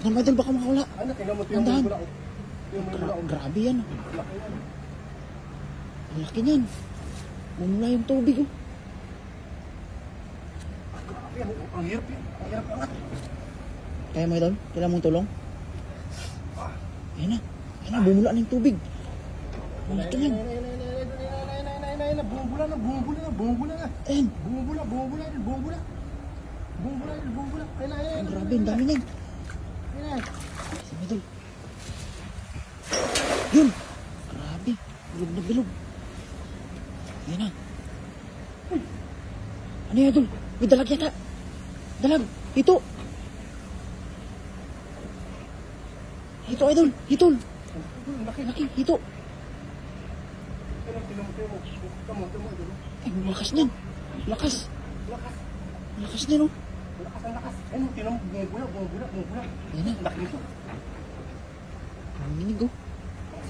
Tignan mo, idol, baka makawala. Ano, tingnan mo, Tandaan. tingnan mo. Grabe yan. Ang laki niyan. Mumula yung tubig, oh. Ang hirap yan. Ang hirap angat. Kaya mo, idol? Kailangan mong tulong? Ayan na. Ayan na, bumula na yung tubig. Ang laki niyan. Bumubula na. Ayan. Bumubula. Ang grabe, ang dami niyan. Sige, idol. Yun. Grabe. Bilog na bilog. Ayan na. Ano yan, idol? May dalag yata. Dalag. Hito. Hito, idol. Hito. Laki. Hito. Ay, lakas niyan. Lakas niyan, oh. Lakas. Ano, tingnan mo, bumubula. Ayan na. Laki nito. Nanginig, oh.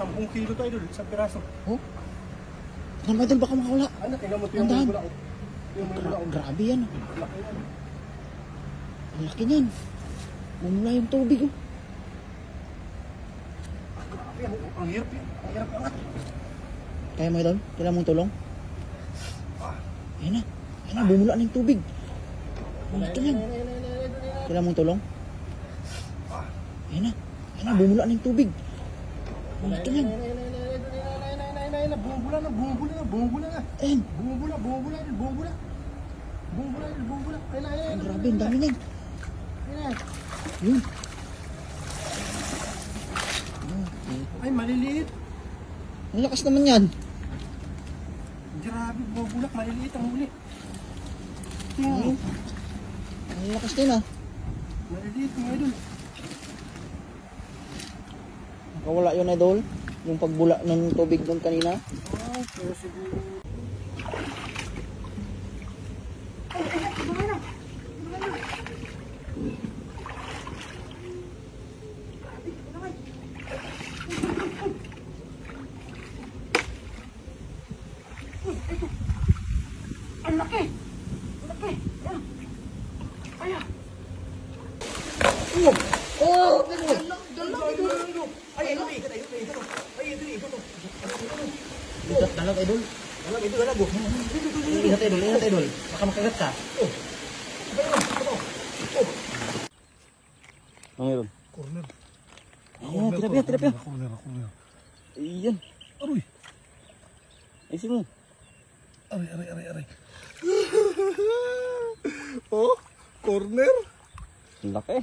10 kilo to, idol. Isang piraso. Oh. Tignan mo, idol, baka makawala. Ano, tingnan mo, Tandaan. bumubula. Grabe yan, oh. Laki yan. Ang laki niyan. Mumula yung tubig, oh. Ang hirap yan. Ang hirap angat. Kaya mo, idol? Kailangan mong tulong? Ayan na. Ayan na, bumula na yung tubig. Ang laki niyan. Kailangan mong tulong? Ayan na. Ayan na, bumula na yung tubig. Ang laki niyan. Bumubula na. Ayan. Bumubula. Ang grabe, ang dami niyan. Yun. Ay, maliliit. Ang lakas naman yan. Grabe, bumubulak. Maliliit ang huli. Ayun. Ang lakas din, ah. Maliliit mga idol. Nakawala yun, idol. Yung pagbula ng tubig doon kanina. Pero siguro. Ang laki! Ayan! Oh! Ay, ito. Dalag, idol. Dalag. Ingat, idol. Baka makagat ka. Ano yun? Corner. Ayan, tilapia. Corner. Ayan. Aroy. Ayusin mo. Aray. Oh, corner. Ang laki.